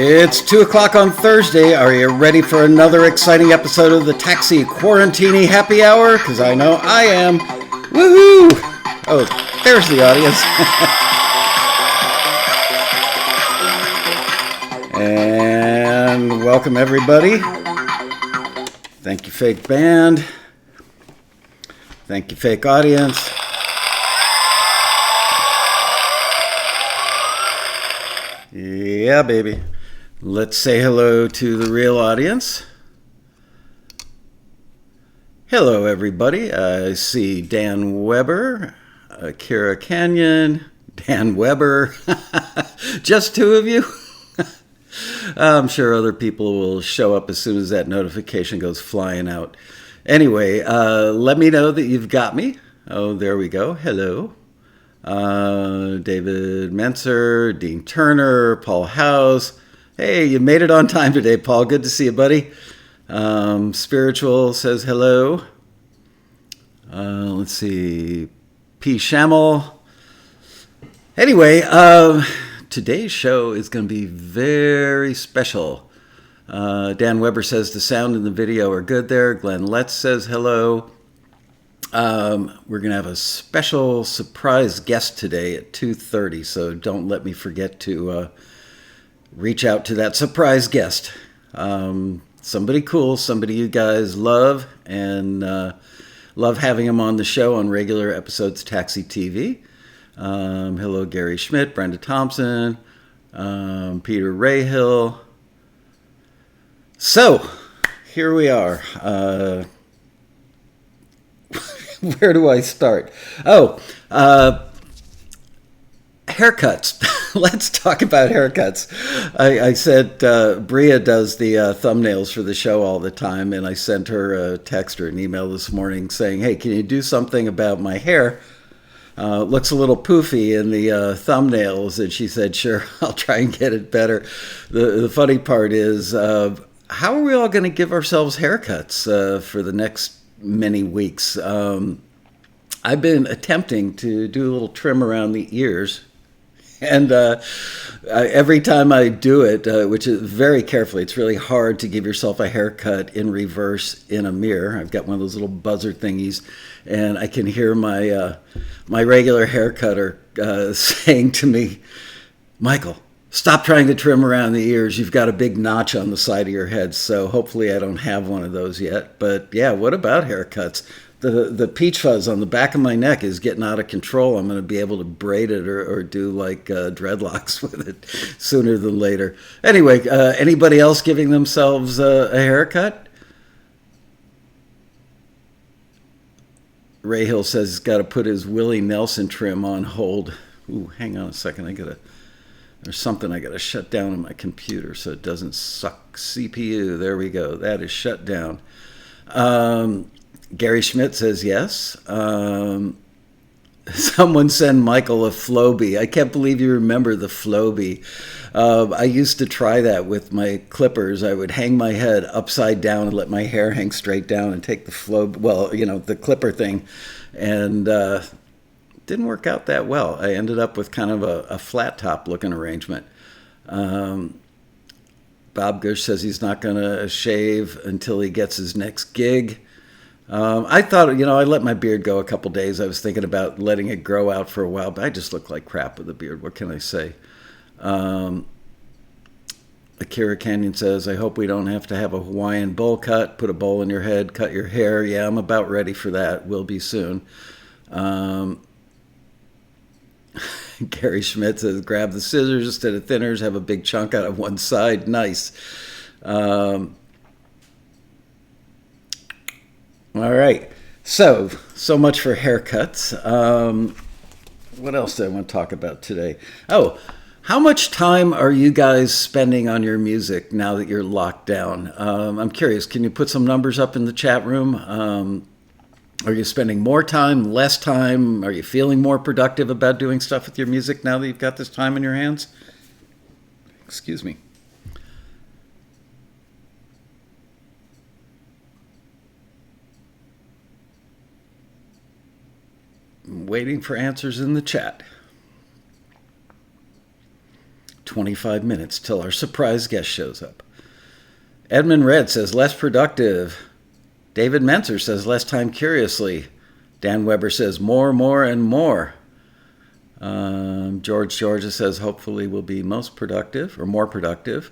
It's 2 o'clock on Thursday. Are you ready for another exciting episode of the Taxi Quarantini Happy Hour? Because I know I am. Woohoo! Oh, there's the audience. And welcome everybody. Thank you, fake band. Thank you, fake audience. Yeah, baby. Let's say hello to the real audience. Hello, everybody. I see Dan Weber, Akira Canyon, Dan Weber. Just two of you. I'm sure other people will show up as soon as that notification goes flying out. Anyway, let me know that you've got me. Oh, there we go. Hello. David Menser, Dean Turner, Paul House. Hey, you made it on time today, Paul. Good to see you, buddy. Spiritual says hello. Let's see. P. Shamel. Anyway, today's show is going to be very special. Dan Weber says the sound and the video are good there. Glenn Letts says hello. We're going to have a special surprise guest today at 2:30, so don't let me forget to reach out to that surprise guest. Somebody cool, somebody you guys love, and love having him on the show on regular episodes of Taxi TV. Hello, Gary Schmidt, Brenda Thompson, Peter Rayhill. So, here we are. Where do I start? Haircuts. Let's talk about haircuts. I said Bria does the thumbnails for the show all the time, and I sent her a text or an email this morning saying, hey, can you do something about my hair? Looks a little poofy in the thumbnails, and she said, sure, I'll try and get it better. The funny part is, how are we all going to give ourselves haircuts for the next many weeks? I've been attempting to do a little trim around the ears, and every time I do it, which is very carefully, it's really hard to give yourself a haircut in reverse in a mirror. I've got one of those little buzzer thingies, and I can hear my my regular haircutter saying to me, Michael, stop trying to trim around the ears. You've got a big notch on the side of your head. So hopefully I don't have one of those yet. But yeah, what about haircuts? The peach fuzz on the back of my neck is getting out of control. I'm going to be able to braid it or do like dreadlocks with it sooner than later. Anyway, anybody else giving themselves a haircut? Ray Hill says he's got to put his Willie Nelson trim on hold. Ooh, hang on a second. There's something I got to shut down on my computer so it doesn't suck CPU. There we go. That is shut down. Gary Schmidt says yes. Someone send Michael a Flowbee. I can't believe you remember the Flowbee. I used to try that with my clippers. I would hang my head upside down and let my hair hang straight down and take the the clipper thing, and didn't work out that well. I ended up with kind of a flat top looking arrangement. Bob Gush says he's not going to shave until he gets his next gig. I thought, I let my beard go a couple days. I was thinking about letting it grow out for a while, but I just look like crap with a beard. What can I say? Akira Canyon says, I hope we don't have to have a Hawaiian bowl cut, put a bowl in your head, cut your hair. Yeah, I'm about ready for that. Will be soon. Gary Schmidt says, grab the scissors instead of thinners, have a big chunk out of one side. Nice. All right. So much for haircuts. What else do I want to talk about today? Oh, how much time are you guys spending on your music now that you're locked down? I'm curious. Can you put some numbers up in the chat room? Are you spending more time, less time? Are you feeling more productive about doing stuff with your music now that you've got this time in your hands? Excuse me. I'm waiting for answers in the chat. 25 minutes till our surprise guest shows up. Edmund Red says, less productive. David Menzer says, less time curiously. Dan Weber says, more, and more. George Georgia says, hopefully we'll be most productive or more productive.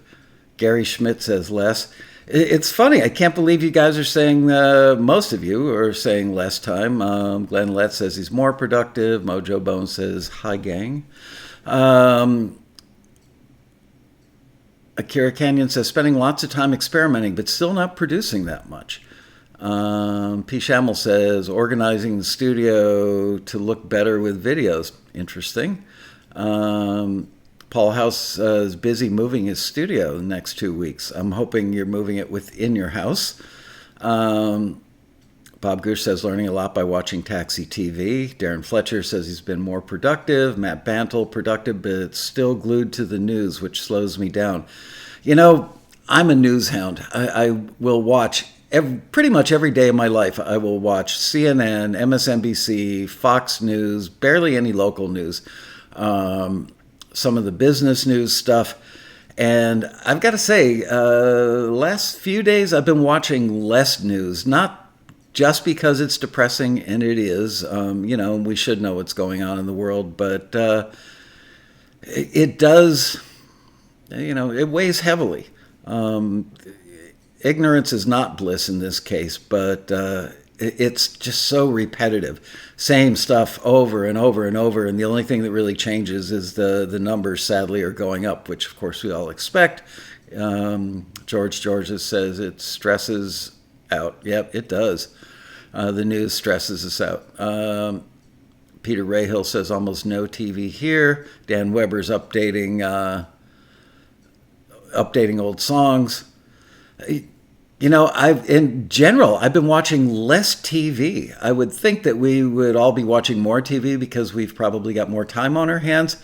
Gary Schmidt says, less. It's funny. I can't believe you guys are saying, most of you are saying less time. Glenn Lett says he's more productive. Mojo Bone says, hi, gang. Akira Canyon says, spending lots of time experimenting, but still not producing that much. P. Shamel says, organizing the studio to look better with videos. Interesting. Paul House is busy moving his studio the next 2 weeks. I'm hoping you're moving it within your house. Bob Gush says, learning a lot by watching Taxi TV. Darren Fletcher says he's been more productive. Matt Bantle, productive, but still glued to the news, which slows me down. You know, I'm a news hound. I will watch pretty much every day of my life. I will watch CNN, MSNBC, Fox News, barely any local news, some of the business news stuff. And I've got to say, last few days I've been watching less news, not just because it's depressing, and it is. We should know what's going on in the world, but it does, it weighs heavily. Ignorance is not bliss in this case, but it's just so repetitive. Same stuff over and over and over, and the only thing that really changes is the numbers, sadly, are going up, which, of course, we all expect. George Georgia says it stresses out. Yep, it does. The news stresses us out. Peter Rahill says almost no TV here. Dan Weber's updating old songs. In general, I've been watching less TV. I would think that we would all be watching more TV because we've probably got more time on our hands,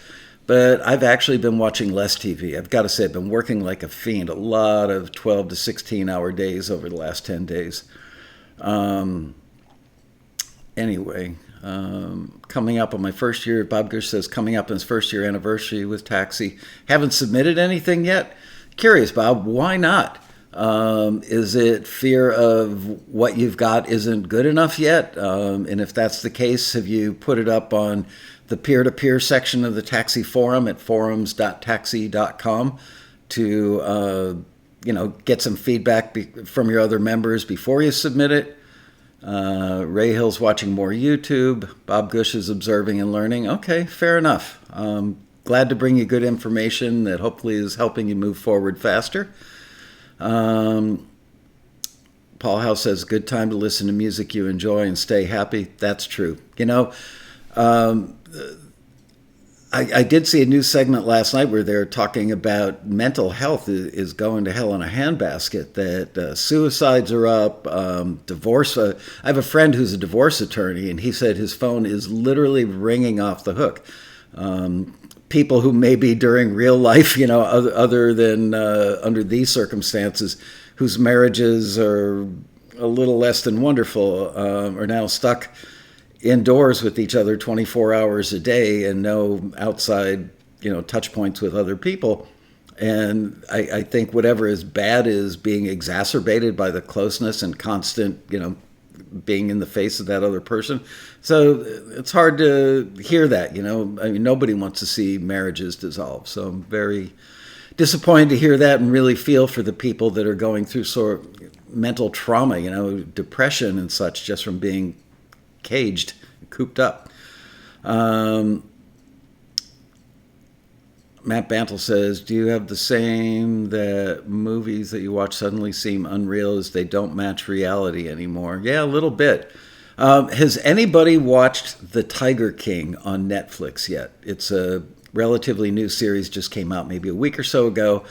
but I've actually been watching less TV. I've got to say, I've been working like a fiend, a lot of 12 to 16-hour days over the last 10 days. Coming up on my first year, Bob Gush says, coming up on his first year anniversary with Taxi. Haven't submitted anything yet? Curious, Bob, why not? Is it fear of what you've got isn't good enough yet? And if that's the case, have you put it up on the peer-to-peer section of the Taxi forum at forums.taxi.com to, get some feedback from your other members before you submit it? Ray Hill's watching more YouTube. Bob Gush is observing and learning. Okay, fair enough. Glad to bring you good information that hopefully is helping you move forward faster. Paul House says, good time to listen to music you enjoy and stay happy. That's true. I did see a news segment last night where they're talking about mental health is going to hell in a handbasket, that suicides are up, divorce. I have a friend who's a divorce attorney, and he said his phone is literally ringing off the hook. People who maybe during real life, other than under these circumstances, whose marriages are a little less than wonderful, are now stuck indoors with each other 24 hours a day and no outside, touch points with other people. And I think whatever is bad is being exacerbated by the closeness and constant, being in the face of that other person. So it's hard to hear that, nobody wants to see marriages dissolve. So I'm very disappointed to hear that and really feel for the people that are going through sort of mental trauma, depression and such, just from being caged, cooped up. Matt Bantle says, do you have the same that movies that you watch suddenly seem unreal as they don't match reality anymore? Yeah, a little bit. Has anybody watched The Tiger King on Netflix yet? It's a relatively new series, just came out maybe a week or so ago,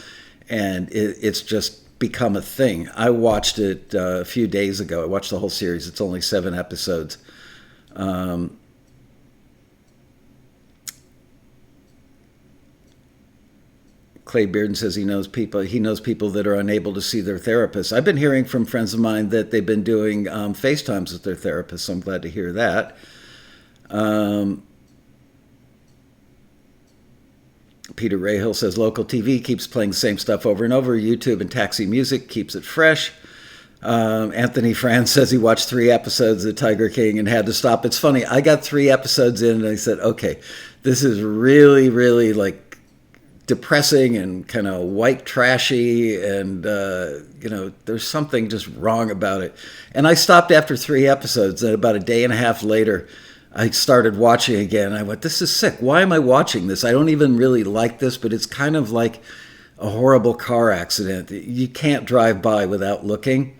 and it's just become a thing. I watched it a few days ago. I watched the whole series. It's only 7 episodes. Clay Bearden says he knows people that are unable to see their therapists. I've been hearing from friends of mine that they've been doing FaceTimes with their therapists, so I'm glad to hear that. Peter Rahill says local TV keeps playing the same stuff over and over. YouTube and taxi music keeps it fresh. Anthony Franz says he watched 3 episodes of Tiger King and had to stop. It's funny. I got 3 episodes in and I said, okay, this is really, really like depressing and kind of white trashy. And, there's something just wrong about it. And I stopped after 3 episodes. And about a day and a half later, I started watching again. I went, this is sick. Why am I watching this? I don't even really like this, but it's kind of like a horrible car accident. You can't drive by without looking.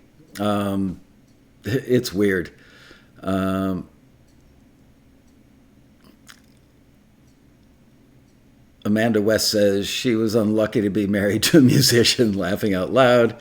It's weird. Amanda West says she was unlucky to be married to a musician, laughing out loud.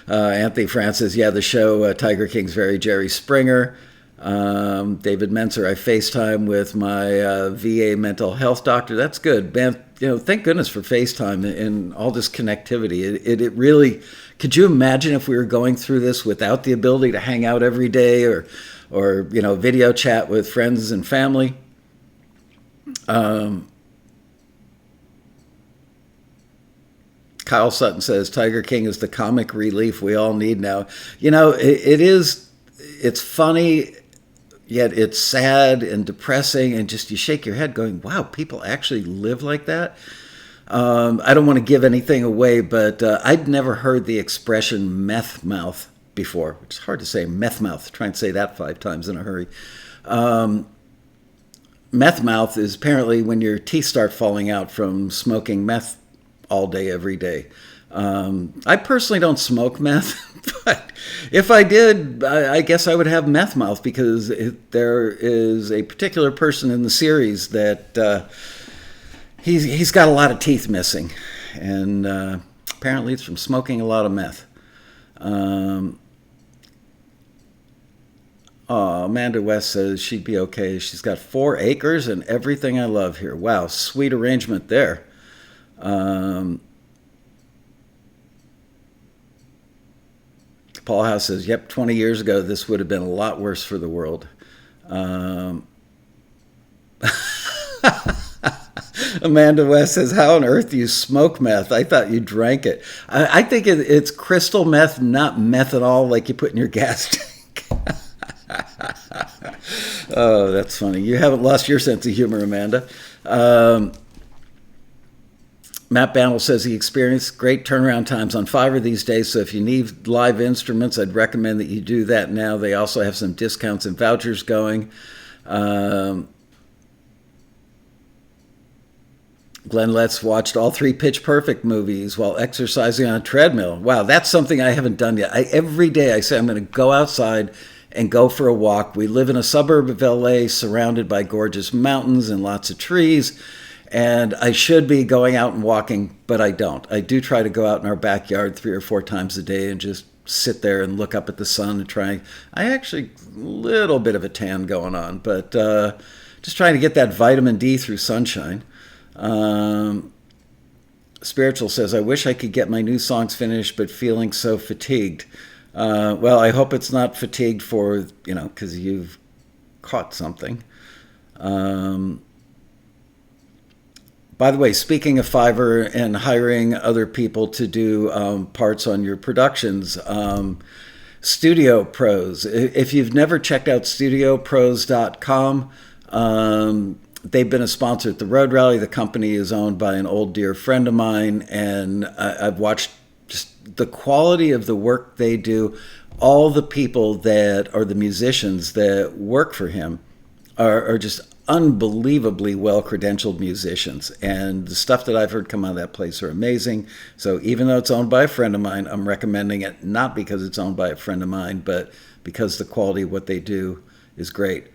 Anthony Francis, yeah, the show Tiger King's very Jerry Springer. David Menser, I FaceTime with my VA mental health doctor. That's good, man. Thank goodness for FaceTime and all this connectivity. It really, could you imagine if we were going through this without the ability to hang out every day or video chat with friends and family? Kyle Sutton says Tiger King is the comic relief we all need now. It's funny, yet it's sad and depressing, and just you shake your head going, wow, people actually live like that? I don't want to give anything away, but I'd never heard the expression meth mouth before, which is hard to say, meth mouth. Try and say that 5 times in a hurry. Meth mouth is apparently when your teeth start falling out from smoking meth all day, every day. I personally don't smoke meth, but if I did, I guess I would have meth mouth because there is a particular person in the series that he's got a lot of teeth missing, and apparently it's from smoking a lot of meth. Amanda West says she'd be okay. She's got 4 acres and everything I love here. Wow, sweet arrangement there. Paul House says, yep, 20 years ago, this would have been a lot worse for the world. Amanda West says, how on earth do you smoke meth? I thought you drank it. I think it's crystal meth, not methanol like you put in your gas tank. Oh, that's funny. You haven't lost your sense of humor, Amanda. Matt Bannell says he experienced great turnaround times on Fiverr these days, so if you need live instruments, I'd recommend that you do that now. They also have some discounts and vouchers going. Glenn Letts watched all 3 Pitch Perfect movies while exercising on a treadmill. Wow, that's something I haven't done yet. Every day I say I'm going to go outside and go for a walk. We live in a suburb of LA surrounded by gorgeous mountains and lots of trees. And I should be going out and walking, but I don't. I do try to go out in our backyard 3 or 4 times a day and just sit there and look up at the sun and try. I actually, a little bit of a tan going on, but just trying to get that vitamin D through sunshine. Spiritual says, I wish I could get my new songs finished, but feeling so fatigued. Well, I hope it's not fatigued for, because you've caught something. By the way, speaking of Fiverr and hiring other people to do parts on your productions, Studio Pros. If you've never checked out studiopros.com, they've been a sponsor at the Road Rally. The company is owned by an old dear friend of mine, and I've watched just the quality of the work they do. All the people that are the musicians that work for him are just unbelievably well-credentialed musicians, and the stuff that I've heard come out of that place are amazing. So even though it's owned by a friend of mine, I'm recommending it not because it's owned by a friend of mine, but because the quality of what they do is great.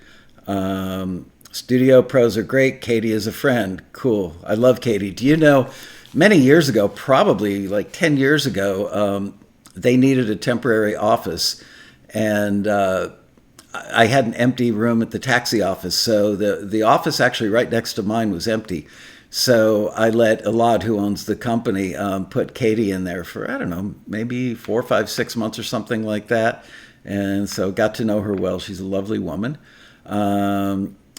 Studio Pros are great. Katie is a friend. Cool. I love Katie. Do you know, many years ago, probably like 10 years ago, they needed a temporary office, and I had an empty room at the taxi office, so the office actually right next to mine was empty. So I let Elad, who owns the company, put Katie in there for, I don't know, maybe 4, 5, 6 months or something like that. And so got to know her well. She's a lovely woman.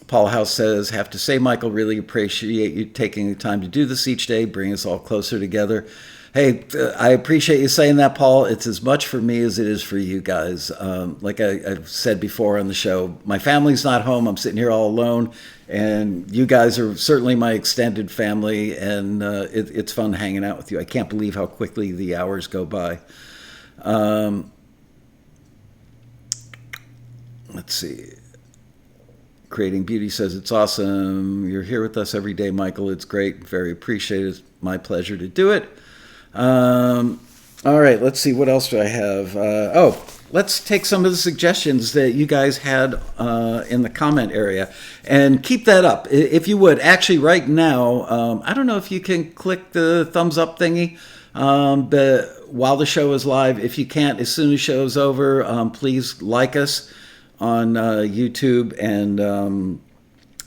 Paul House says, have to say, Michael, really appreciate you taking the time to do this each day, bring us all closer together. Hey, I appreciate you saying that, Paul. It's as much for me as it is for you guys. Like I've said before on the show, my family's not home. I'm sitting here all alone, and you guys are certainly my extended family, and it's fun hanging out with you. I can't believe how quickly the hours go by. Let's see. Creating Beauty says, it's awesome. You're here with us every day, Michael. It's great. Very appreciated. It's my pleasure to do it. All right, let's see. What else do I have? Let's take some of the suggestions that you guys had in the comment area and keep that up. If you would. Actually, right now, I don't know if you can click the thumbs up thingy but while the show is live. If you can't, as soon as the show's over, please like us on YouTube and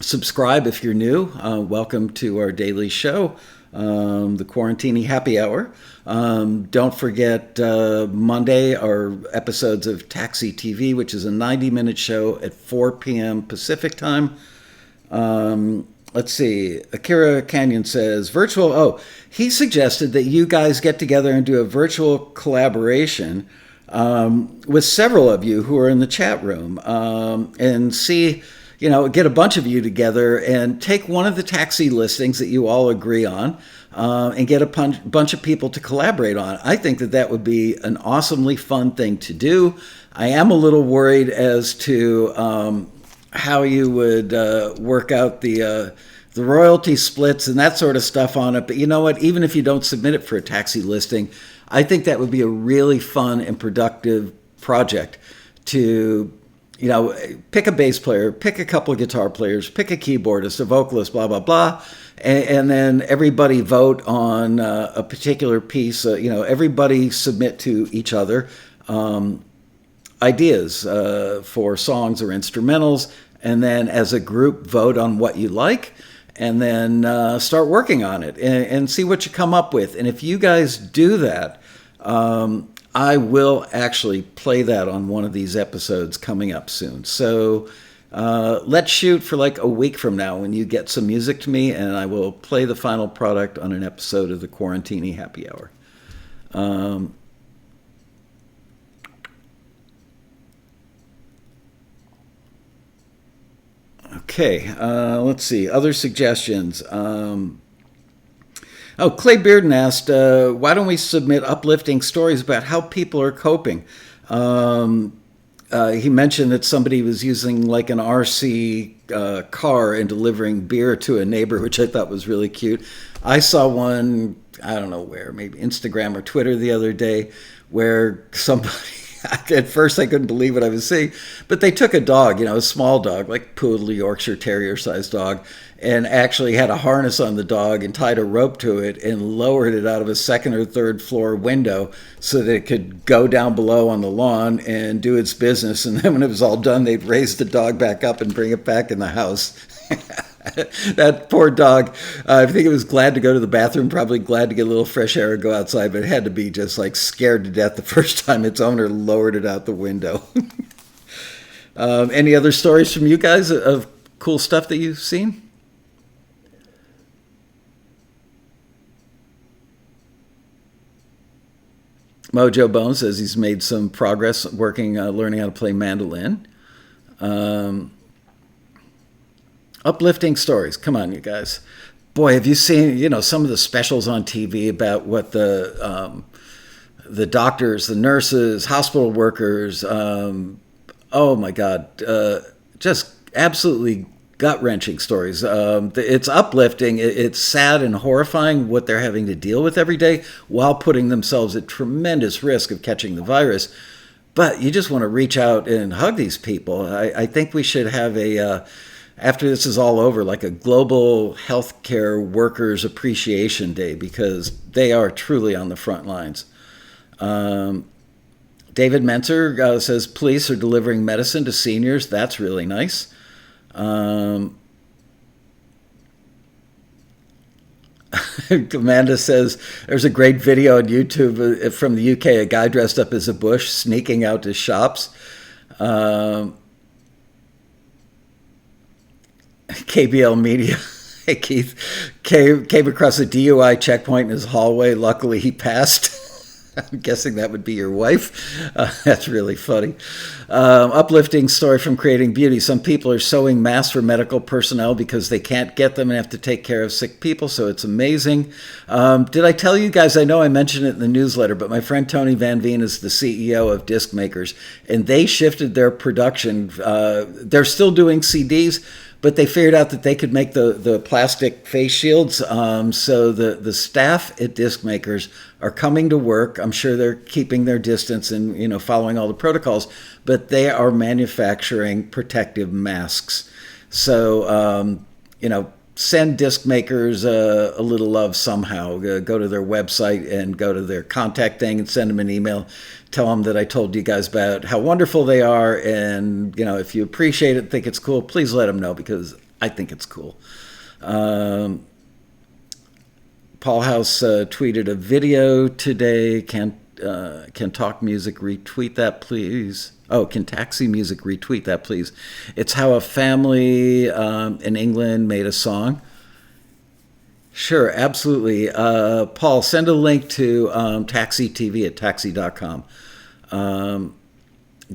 subscribe if you're new. Welcome to our daily show, the Quarantini Happy Hour. Don't forget Monday our episodes of Taxi TV, which is a 90-minute show at 4 p.m. Pacific time. Let's see. Akira Canyon says, he suggested that you guys get together and do a virtual collaboration with several of you who are in the chat room and see, get a bunch of you together and take one of the taxi listings that you all agree on and get a bunch of people to collaborate on. I think that would be an awesomely fun thing to do. I am a little worried as to how you would work out the royalty splits and that sort of stuff on it. But you know what? Even if you don't submit it for a taxi listing, I think that would be a really fun and productive project to, pick a bass player, pick a couple of guitar players, pick a keyboardist, a vocalist, blah, blah, blah. And then everybody vote on a particular piece. Everybody submit to each other ideas for songs or instrumentals. And then as a group, vote on what you like. And then start working on it and see what you come up with. And if you guys do that, I will actually play that on one of these episodes coming up soon. So let's shoot for like a week from now when you get some music to me, and I will play the final product on an episode of the Quarantini Happy Hour. Okay, let's see. Other suggestions. Clay Bearden asked, why don't we submit uplifting stories about how people are coping? He mentioned that somebody was using like an RC car and delivering beer to a neighbor, which I thought was really cute. I saw one, I don't know where, maybe Instagram or Twitter the other day, where somebody... At first, I couldn't believe what I was seeing, but they took a dog, a small dog, like poodle, Yorkshire Terrier-sized dog, and actually had a harness on the dog and tied a rope to it and lowered it out of a second or third floor window so that it could go down below on the lawn and do its business. And then when it was all done, they'd raise the dog back up and bring it back in the house. That poor dog, I think it was glad to go to the bathroom, probably glad to get a little fresh air and go outside, but it had to be just like scared to death the first time its owner lowered it out the window. Any other stories from you guys of cool stuff that you've seen? Mojo Bones says he's made some progress learning how to play mandolin. Uplifting stories. Come on, you guys. Boy, have you seen, some of the specials on TV about what the doctors, the nurses, hospital workers, oh my God, just absolutely gut-wrenching stories. It's uplifting. It's sad and horrifying what they're having to deal with every day while putting themselves at tremendous risk of catching the virus. But you just want to reach out and hug these people. I think we should have after this is all over, like a global healthcare workers appreciation day, because they are truly on the front lines. David Menzer says police are delivering medicine to seniors. That's really nice. Amanda says there's a great video on YouTube from the UK, a guy dressed up as a bush sneaking out to shops. KBL Media. Hey, Keith. Came across a DUI checkpoint in his hallway. Luckily, he passed. I'm guessing that would be your wife. That's really funny. Uplifting story from Creating Beauty. Some people are sewing masks for medical personnel because they can't get them and have to take care of sick people, so it's amazing. Did I tell you guys, I know I mentioned it in the newsletter, but my friend Tony Van Veen is the CEO of Disc Makers, and they shifted their production. They're still doing CDs, but they figured out that they could make the plastic face shields. So the staff at Disc Makers are coming to work. I'm sure they're keeping their distance and following all the protocols, but they are manufacturing protective masks. So send Disc Makers a little love somehow. Go to their website and go to their contact thing and send them an email. Tell them that I told you guys about how wonderful they are, and if you appreciate it, think it's cool, please let them know, because I think it's cool. Paul House tweeted a video today. Can Talk Music retweet that, please? Oh, can Taxi Music retweet that, please? It's how a family in England made a song. Sure, absolutely. Paul, send a link to Taxi TV at taxi.com.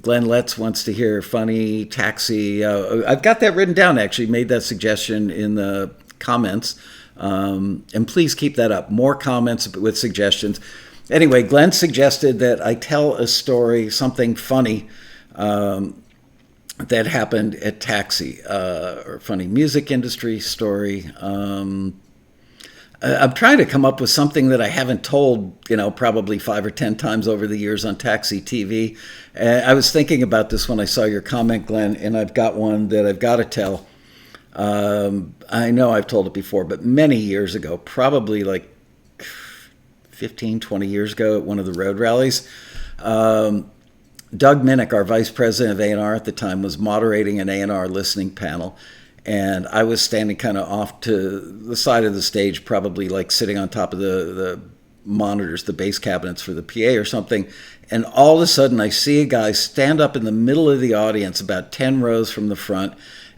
Glenn Letts wants to hear funny Taxi. I've got that written down, actually. Made that suggestion in the comments. And please keep that up. More comments with suggestions. Anyway, Glenn suggested that I tell a story, something funny that happened at Taxi, or funny music industry story. I'm trying to come up with something that I haven't told, probably 5 or 10 times over the years on Taxi TV. I was thinking about this when I saw your comment, Glenn, and I've got one that I've got to tell. I know I've told it before, but many years ago, probably like 15, 20 years ago at one of the road rallies, Doug Minnick, our vice president of A&R at the time, was moderating an A&R listening panel. And I was standing kind of off to the side of the stage, probably like sitting on top of the monitors, the bass cabinets for the PA or something. And all of a sudden, I see a guy stand up in the middle of the audience, about 10 rows from the front.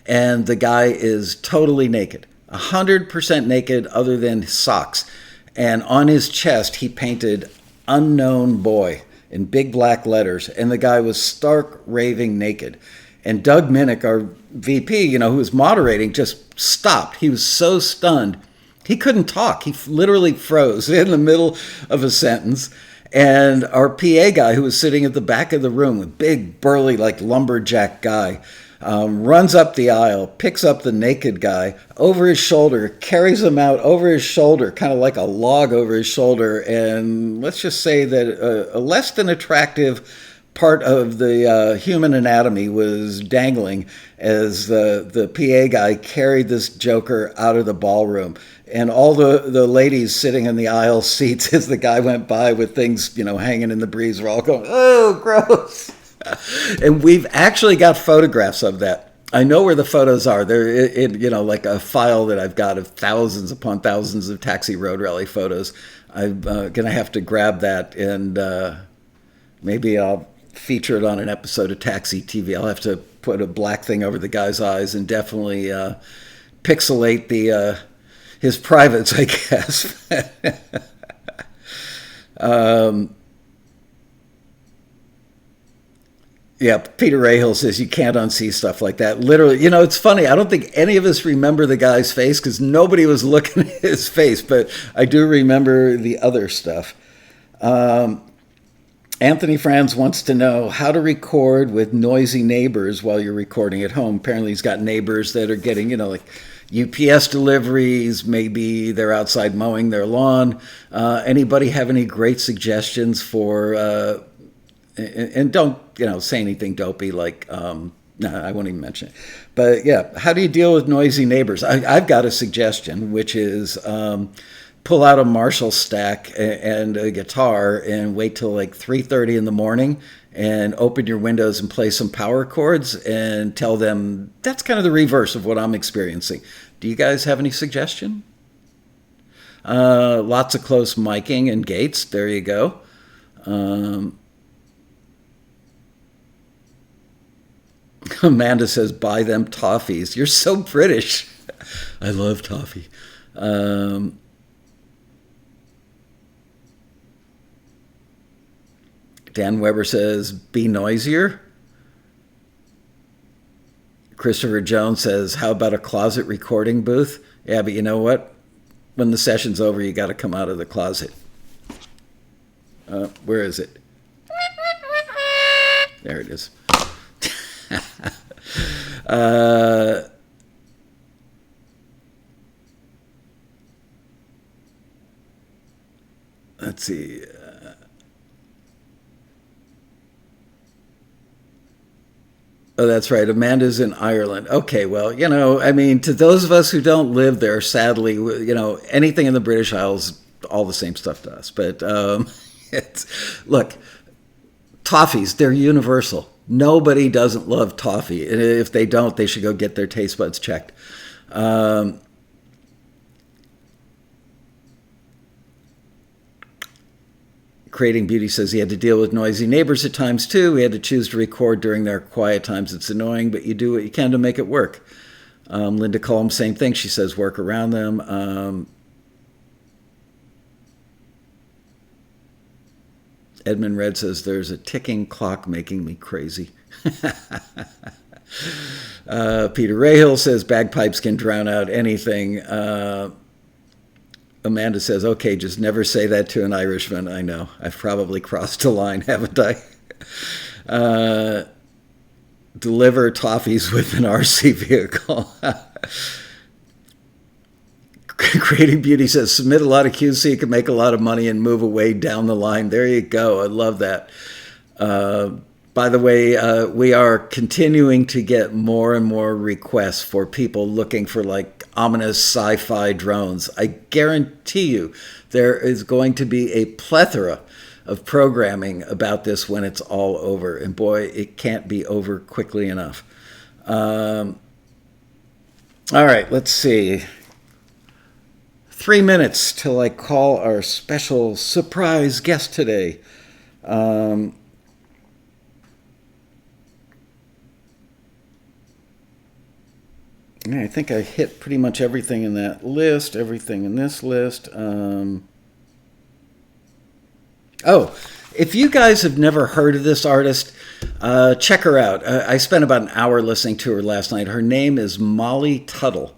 And the guy is totally naked, 100% naked other than socks. And on his chest, he painted "Unknown Boy" in big black letters. And the guy was stark raving naked. And Doug Minnick, our VP, who was moderating, just stopped. He was so stunned. He couldn't talk. He literally froze in the middle of a sentence. And our PA guy, who was sitting at the back of the room, a big, burly, like lumberjack guy, runs up the aisle, picks up the naked guy over his shoulder, carries him out over his shoulder, kind of like a log over his shoulder. And let's just say that a less than attractive part of the human anatomy was dangling as the PA guy carried this joker out of the ballroom. And all the ladies sitting in the aisle seats as the guy went by with things, hanging in the breeze were all going, "Oh, gross." And we've actually got photographs of that. I know where the photos are. They're like a file that I've got of thousands upon thousands of Taxi Road Rally photos. I'm going to have to grab that, and maybe I'll feature it on an episode of Taxi TV. I'll have to put a black thing over the guy's eyes and definitely pixelate his privates, I guess. Yeah, Peter Rahill says you can't unsee stuff like that. Literally, it's funny. I don't think any of us remember the guy's face because nobody was looking at his face, but I do remember the other stuff. Anthony Franz wants to know how to record with noisy neighbors while you're recording at home. Apparently he's got neighbors that are getting, like UPS deliveries. Maybe they're outside mowing their lawn. Anybody have any great suggestions for, and don't, say anything dopey like, no, I won't even mention it. But yeah, how do you deal with noisy neighbors? I've got a suggestion, which is, pull out a Marshall stack and a guitar and wait till like 3:30 in the morning and open your windows and play some power chords and tell them that's kind of the reverse of what I'm experiencing. Do you guys have any suggestion? Lots of close miking and gates. There you go. Amanda says, buy them toffees. You're so British. I love toffee. Dan Weber says, be noisier. Christopher Jones says, how about a closet recording booth? Yeah, but you know what? When the session's over, you got to come out of the closet. Where is it? There it is. Let's see. Oh, that's right. Amanda's in Ireland. Okay, well, I mean, to those of us who don't live there, sadly, anything in the British Isles, all the same stuff to us. But look, toffees, they're universal. Nobody doesn't love toffee. And if they don't, they should go get their taste buds checked. Creating Beauty says he had to deal with noisy neighbors at times too. We had to choose to record during their quiet times. It's annoying, but you do what you can to make it work. Linda Cullum, same thing. She says work around them. Edmund Red says there's a ticking clock making me crazy. Peter Rahill says bagpipes can drown out anything. Amanda says, okay, just never say that to an Irishman. I know. I've probably crossed a line, haven't I? Deliver toffees with an RC vehicle. Creating Beauty says, submit a lot of cues so you can make a lot of money and move away down the line. There you go. I love that. By the way, we are continuing to get more and more requests for people looking for ominous sci-fi drones. I guarantee you there is going to be a plethora of programming about this when it's all over. And boy, it can't be over quickly enough. All right, let's see. 3 minutes till I call our special surprise guest today. Yeah, I think I hit pretty much everything in that list, everything in this list. If you guys have never heard of this artist, check her out. I spent about an hour listening to her last night. Her name is Molly Tuttle.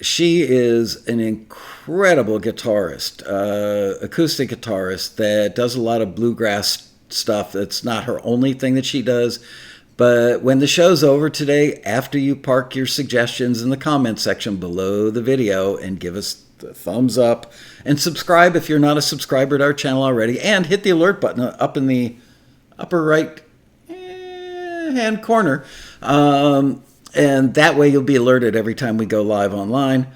She is an incredible guitarist, acoustic guitarist that does a lot of bluegrass stuff. That's not her only thing that she does. But when the show's over today, after you park your suggestions in the comment section below the video and give us the thumbs up and subscribe if you're not a subscriber to our channel already, and hit the alert button up in the upper right hand corner. And that way you'll be alerted every time we go live online.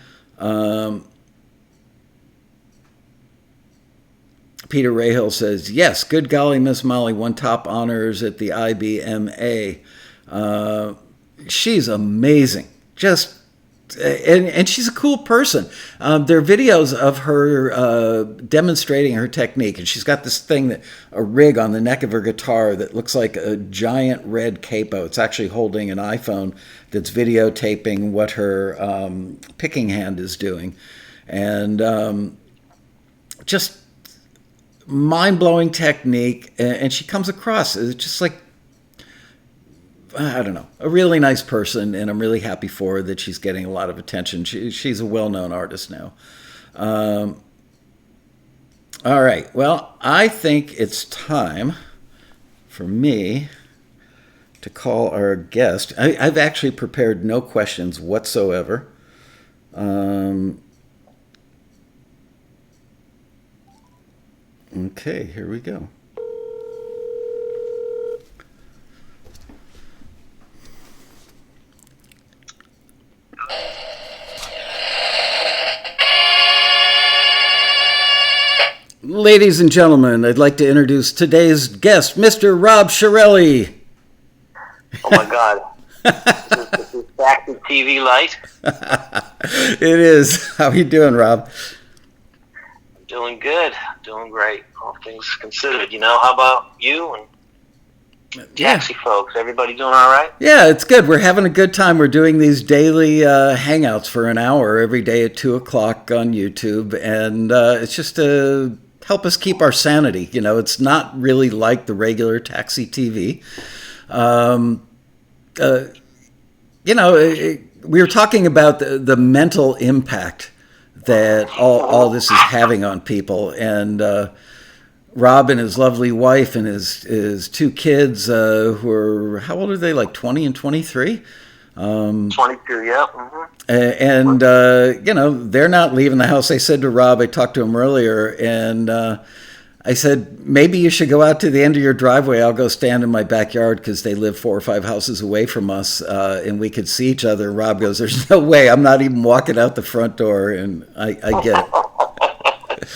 Peter Rahill says, yes, good golly, Miss Molly won top honors at the IBMA. She's amazing. And she's a cool person. There are videos of her demonstrating her technique. And she's got this thing, a rig on the neck of her guitar that looks like a giant red capo. It's actually holding an iPhone that's videotaping what her picking hand is doing. And just mind-blowing technique, and she comes across as just I don't know, a really nice person, and I'm really happy for her that she's getting a lot of attention. She's a well-known artist now. All right, well, I think it's time for me to call our guest. I've actually prepared no questions whatsoever. Okay, here we go. Ladies and gentlemen, I'd like to introduce today's guest, Mr. Rob Chiarelli. Oh my God. This is back to TV light. It is. How are you doing, Rob? Doing good. Doing great. All things considered. How about you? taxi folks? Everybody doing all right? Yeah, it's good. We're having a good time. We're doing these daily hangouts for an hour every day at 2 o'clock on YouTube, and it's just to help us keep our sanity. You know, it's not really like the regular taxi TV. You know, we were talking about the mental impact that all this is having on people, and Rob and his lovely wife and his two kids, who are, how old are they? Like 20 and 23? 22, yeah. Mm-hmm. And you know, they're not leaving the house. I said to Rob, I talked to him earlier, and I said, maybe you should go out to the end of your driveway. I'll go stand in my backyard because they live 4 or 5 houses away from us, and we could see each other. And Rob goes, there's no way. I'm not even walking out the front door. And I get it.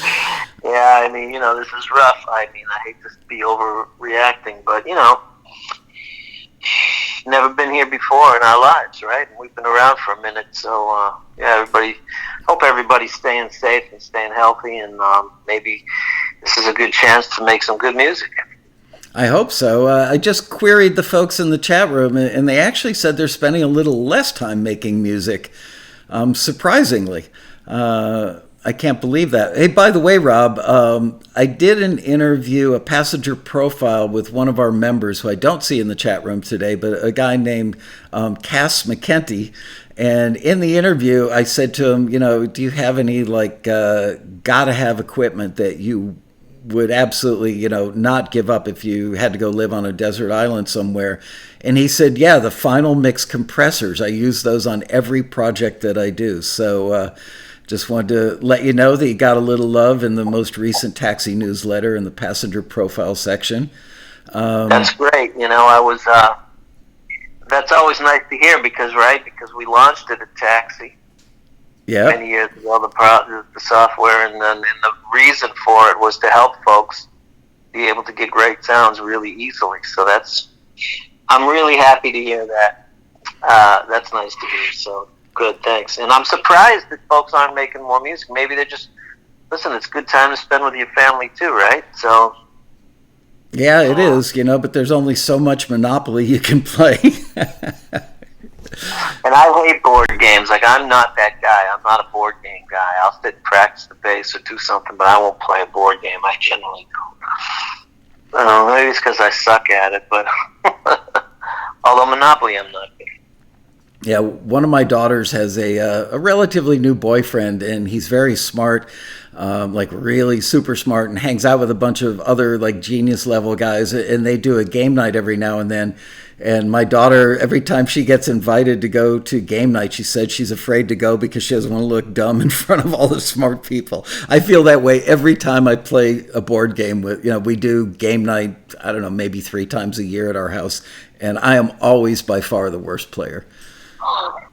Yeah, I mean, you know, this is rough. I mean, I hate to be overreacting, but, you know, never been here before in our lives, right? And we've been around for a minute. So, yeah, hope everybody's staying safe and staying healthy, and maybe this is a good chance to make some good music. I hope so. I just queried the folks in the chat room, and they actually said they're spending a little less time making music, surprisingly. I can't believe that. Hey, by the way, Rob, I did an interview, a passenger profile with one of our members who I don't see in the chat room today, but a guy named Cass McKenty. And in the interview, I said to him, you know, do you have any, like, gotta have equipment that you would absolutely, you know, not give up if you had to go live on a desert island somewhere? And he said, yeah, the Final Mix compressors. I use those on every project that I do. So just wanted to let you know that you got a little love in the most recent taxi newsletter in the passenger profile section. That's great. You know, that's always nice to hear because we launched it at Taxi many years ago, the software, and the reason for it was to help folks be able to get great sounds really easily. So I'm really happy to hear that. That's nice to hear. So good, thanks. And I'm surprised that folks aren't making more music. Maybe they're just, listen, it's a good time to spend with your family too, right? So. Yeah, it is, you know, but there's only so much Monopoly you can play. And I hate board games. Like, I'm not that guy. I'm not a board game guy. I'll sit and practice the bass or do something, but I won't play a board game. I generally don't. Maybe it's because I suck at it, but although Monopoly, I'm not good. Yeah, one of my daughters has a relatively new boyfriend, and he's very smart, like really super smart, and hangs out with a bunch of other like genius level guys, and they do a game night every now and then. And my daughter, every time she gets invited to go to game night, she said she's afraid to go because she doesn't want to look dumb in front of all the smart people. I feel that way every time I play a board game with, you know, we do game night, I don't know, maybe 3 times a year at our house, and I am always by far the worst player.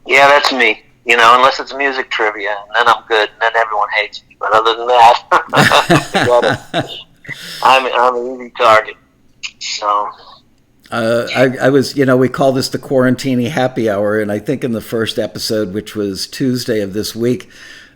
Yeah, that's me. You know, unless it's music trivia, and then I'm good, and then everyone hates me. But other than that, I'm an easy target. So. I was, you know, we call this the Quarantini happy hour, and I think in the first episode, which was Tuesday of this week,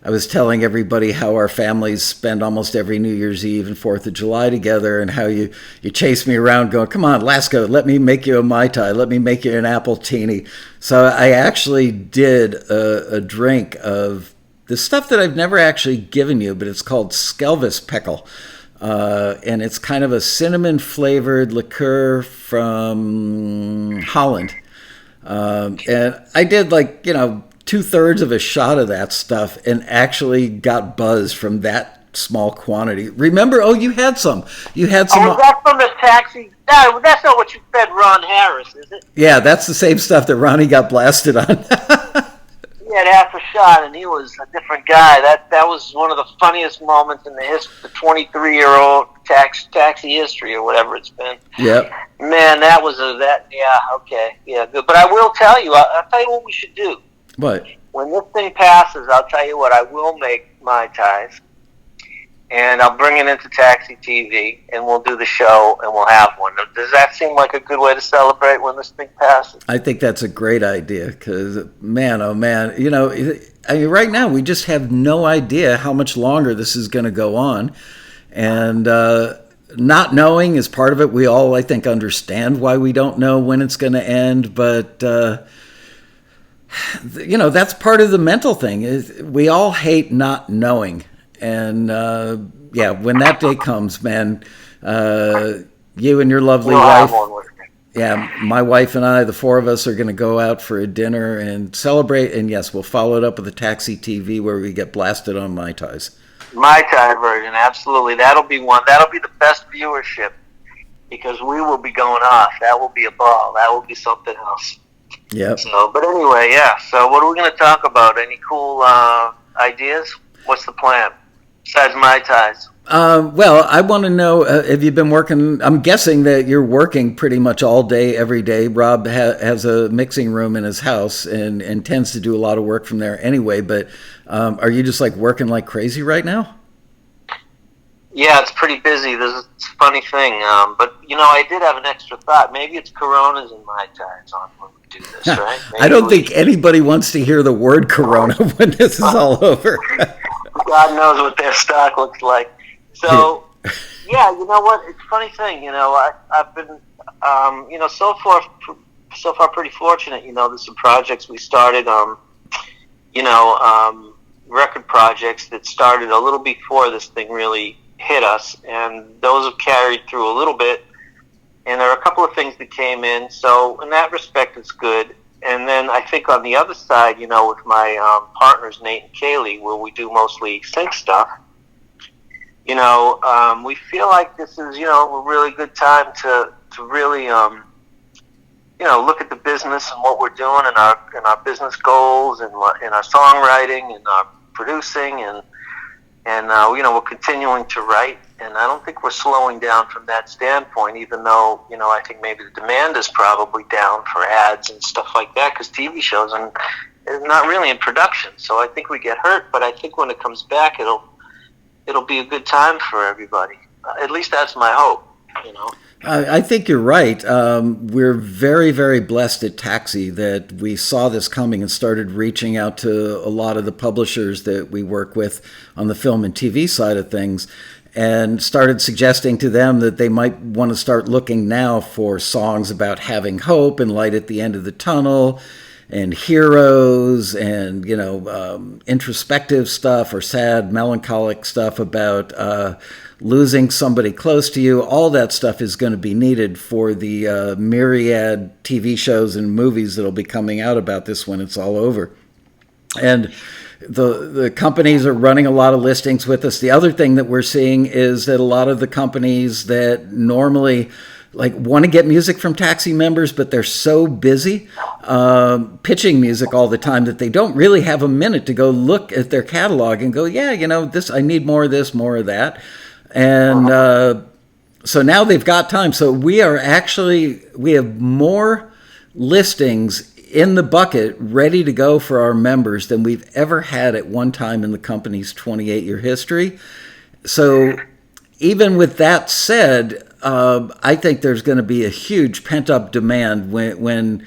I was telling everybody how our families spend almost every New Year's Eve and 4th of July together, and how you chase me around going, come on, Laskow, let me make you a Mai Tai, let me make you an apple teeny. So I actually did a drink of the stuff that I've never actually given you, but it's called Skelvis Pickle. And it's kind of a cinnamon-flavored liqueur from Holland. And I did, like, you know, 2/3 of a shot of that stuff and actually got buzzed from that small quantity. Remember? Oh, you had some. You had some. Oh, was that from the Taxi? No, that's not what you fed Ron Harris, is it? Yeah, that's the same stuff that Ronnie got blasted on. He had half a shot, and he was a different guy. That was one of the funniest moments in the 23-year-old taxi history, or whatever it's been. Yep. Man, that was okay, yeah, good. But I will tell you, I'll tell you what we should do. What? When this thing passes, I'll tell you what, I will make Mai Tais, and I'll bring it into Taxi TV, and we'll do the show, and we'll have one. Does that seem like a good way to celebrate when this thing passes? I think that's a great idea because, man, oh, man, you know, I mean, right now we just have no idea how much longer this is going to go on. And not knowing is part of it. We all, I think, understand why we don't know when it's going to end, but that's part of the mental thing. Is we all hate not knowing, and when that day comes, man, you and your lovely wife. Yeah, my wife and I, the four of us, are going to go out for a dinner and celebrate. And yes, we'll follow it up with a Taxi TV where we get blasted on Mai Tais. Mai Tai version, absolutely. That'll be one. That'll be the best viewership because we will be going off. That will be a ball. That will be something else. Yep. So, but anyway, yeah. So what are we going to talk about? Any cool ideas? What's the plan besides Mai Tais? Well, I want to know, have you been working? I'm guessing that you're working pretty much all day, every day. Rob has a mixing room in his house and tends to do a lot of work from there anyway. But are you just like working like crazy right now? Yeah, it's pretty busy. There's a funny thing. But, I did have an extra thought. Maybe it's Coronas and Mai Tais on when we do this, right? I don't think anybody wants to hear the word Corona when this is all over. God knows what their stock looks like. So, yeah, you know what? It's a funny thing. I've been, so far pretty fortunate. There's some projects we started, record projects that started a little before this thing really hit us, and those have carried through a little bit. And there are a couple of things that came in. So, in that respect, it's good. And then I think on the other side, with my partners, Nate and Kaylee, where we do mostly sync stuff, we feel like this is, a really good time to really, look at the business and what we're doing and our business goals and our songwriting and our producing and we're continuing to write. And I don't think we're slowing down from that standpoint, even though, I think maybe the demand is probably down for ads and stuff like that because TV shows are not really in production. So I think we get hurt, but I think when it comes back, it'll be a good time for everybody. At least that's my hope, I think you're right. We're very, very blessed at Taxi that we saw this coming and started reaching out to a lot of the publishers that we work with on the film and TV side of things and started suggesting to them that they might want to start looking now for songs about having hope and light at the end of the tunnel and heroes and, introspective stuff or sad, melancholic stuff about losing somebody close to you. All that stuff is going to be needed for the myriad TV shows and movies that'll be coming out about this when it's all over. And the companies are running a lot of listings with us. The other thing that we're seeing is that a lot of the companies that normally want to get music from Taxi members, but they're so busy pitching music all the time that they don't really have a minute to go look at their catalog and go, this, I need more of this, more of that. And so now they've got time. So we have more listings in the bucket ready to go for our members than we've ever had at one time in the company's 28-year history. So even with that said, I think there's going to be a huge pent-up demand when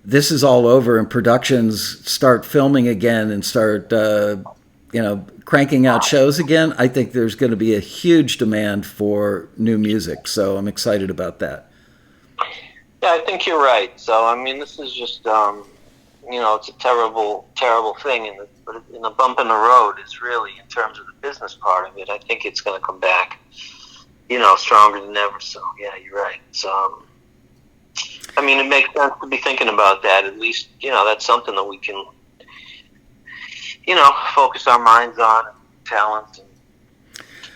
this is all over and productions start filming again and start, cranking out shows again. I think there's going to be a huge demand for new music. So I'm excited about that. Yeah, I think you're right. So, this is just, it's a terrible, terrible thing. But a bump in the road is really, in terms of the business part of it, I think it's going to come back, stronger than ever. So, yeah, you're right. So, it makes sense to be thinking about that. At least, that's something that we can, focus our minds on, and talents.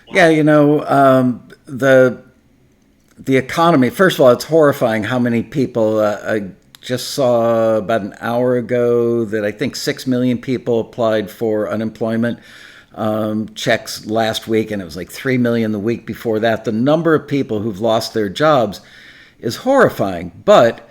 Yeah, the economy, first of all, it's horrifying how many people, I just saw about an hour ago that I think 6 million people applied for unemployment checks last week, and it was like 3 million the week before that. The number of people who've lost their jobs is horrifying. But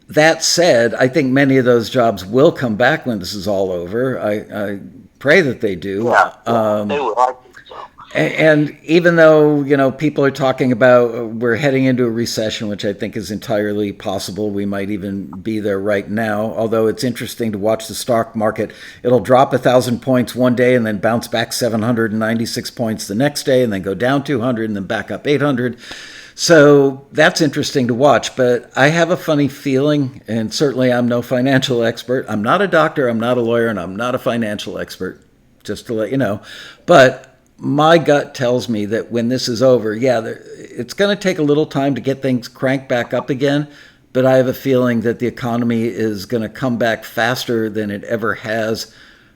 that said, I think many of those jobs will come back when this is all over. I pray that they do. Yeah, they will. I think so. And even though, people are talking about we're heading into a recession, which I think is entirely possible. We might even be there right now, although it's interesting to watch the stock market. It'll drop 1,000 points one day and then bounce back 796 points the next day and then go down 200 and then back up 800. So that's interesting to watch. But I have a funny feeling, and certainly I'm no financial expert. I'm not a doctor, I'm not a lawyer, and I'm not a financial expert, just to let you know. But my gut tells me that when this is over, it's going to take a little time to get things cranked back up again. But I have a feeling that the economy is going to come back faster than it ever has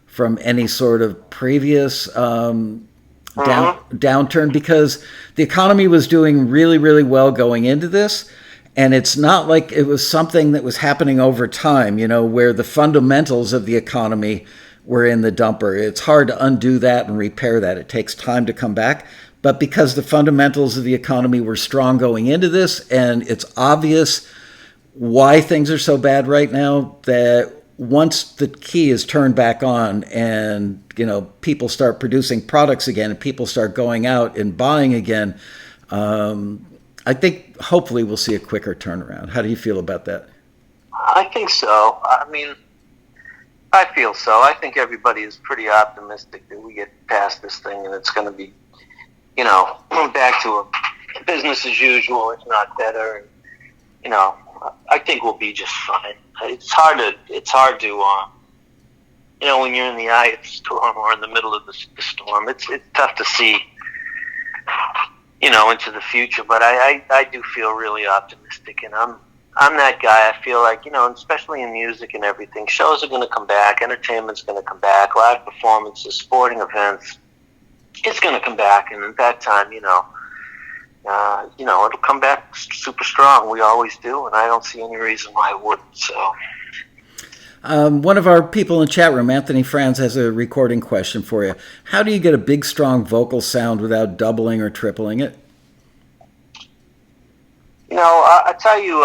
from any sort of previous downturn, because the economy was doing really, really well going into this. And it's not like it was something that was happening over time, where the fundamentals of the economy were in the dumper. It's hard to undo that and repair that. It takes time to come back. But because the fundamentals of the economy were strong going into this, and it's obvious why things are so bad right now, that once the key is turned back on and, people start producing products again and people start going out and buying again, I think hopefully we'll see a quicker turnaround. How do you feel about that? I think so. I feel so. I think everybody is pretty optimistic that we get past this thing and it's going to be, back to a business as usual, if not better. And, I think we'll be just fine. It's hard to, when you're in the eye of the storm or in the middle of the storm, it's tough to see, into the future. But I do feel really optimistic, and I'm that guy. I feel like, especially in music and everything, shows are going to come back, entertainment's going to come back, live performances, sporting events, it's going to come back, and at that time, it'll come back super strong. We always do, and I don't see any reason why it wouldn't. So, one of our people in the chat room, Anthony Franz, has a recording question for you. How do you get a big, strong vocal sound without doubling or tripling it? I tell you,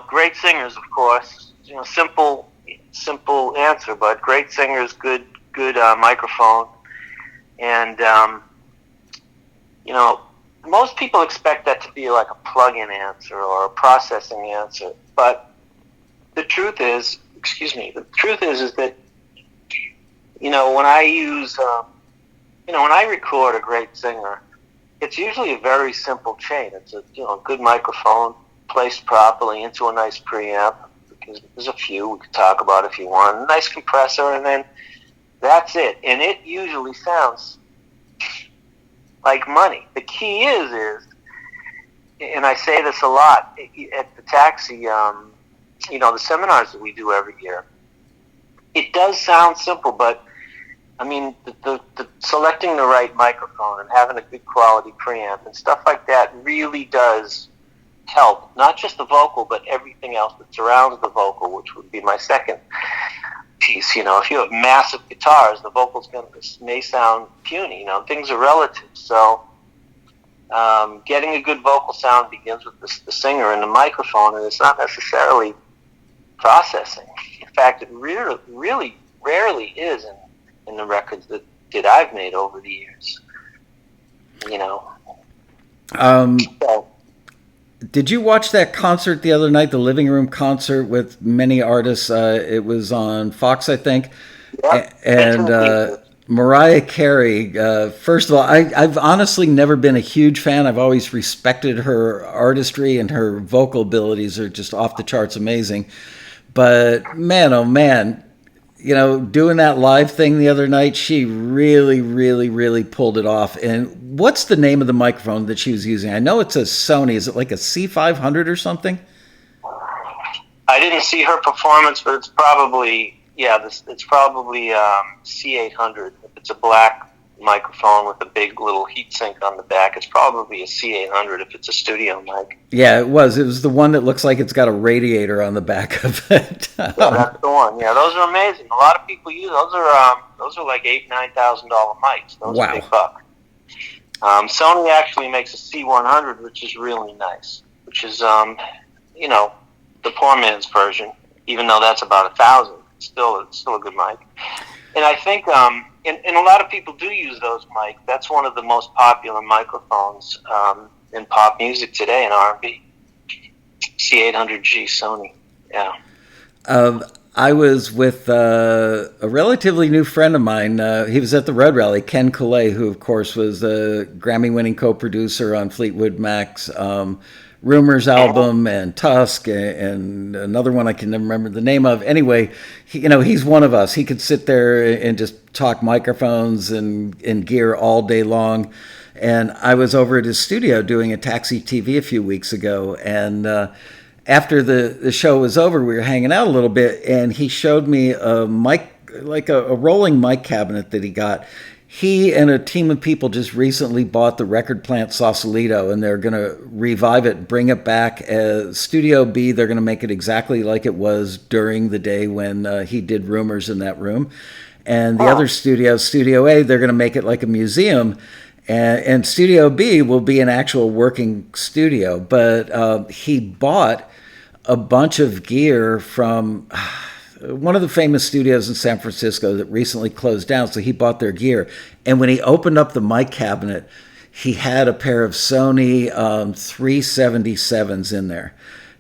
great singers, of course. Simple answer, but great singers, good microphone, and most people expect that to be like a plug-in answer or a processing answer, but the truth is that when I use when I record a great singer, it's usually a very simple chain. It's a good microphone placed properly into a nice preamp, because there's a few we could talk about if you want. A nice compressor, and then that's it. And it usually sounds like money. The key is, and I say this a lot at the Taxi, the seminars that we do every year. It does sound simple, but I mean, the selecting the right microphone and having a good quality preamp and stuff like that really does help. Not just the vocal, but everything else that surrounds the vocal, which would be my second piece. If you have massive guitars, the vocals may sound puny. Things are relative. So getting a good vocal sound begins with the singer and the microphone, and it's not necessarily processing. In fact, it really rarely is in the records that I've made over the years. So, did you watch that concert the other night, the living room concert with many artists? It was on Fox, I think. Yep. And Mariah Carey, first of all, I've honestly never been a huge fan. I've always respected her artistry, and her vocal abilities are just off the charts amazing. But man, oh man, doing that live thing the other night, she really, really, really pulled it off. And what's the name of the microphone that she was using? I know it's a Sony. Is it like a C500 or something? I didn't see her performance, but it's probably C800. If it's a black microphone with a big little heat sink on the back, it's probably a C800 if it's a studio mic. Yeah, it was. It was the one that looks like it's got a radiator on the back of it. Yeah, that's the one. Yeah, those are amazing. A lot of people use those. Those are like $8,000-$9,000 mics. Those are big bucks. Sony actually makes a C100, which is really nice. Which is the poor man's version. Even though that's about $1,000, it's still a good mic. And I think, and a lot of people do use those mics. That's one of the most popular microphones in pop music today in R&B. C800G Sony. Yeah. I was with a relatively new friend of mine. He was at the Road Rally, Ken Colley, who, of course, was a Grammy-winning co-producer on Fleetwood Mac's Rumors album and Tusk and another one I can never remember the name of. Anyway, he's one of us. He could sit there and just talk microphones and gear all day long. And I was over at his studio doing a Taxi TV a few weeks ago, and after the show was over, we were hanging out a little bit, and he showed me a mic, like a rolling mic cabinet that he got. He and a team of people just recently bought the record plant Sausalito, and they're going to revive it, bring it back as Studio B. They're going to make it exactly like it was during the day when he did Rumors in that room. And the other studio, Studio A, they're going to make it like a museum. And Studio B will be an actual working studio. But he bought a bunch of gear from one of the famous studios in San Francisco that recently closed down. So he bought their gear. And when he opened up the mic cabinet, he had a pair of Sony 377s in there.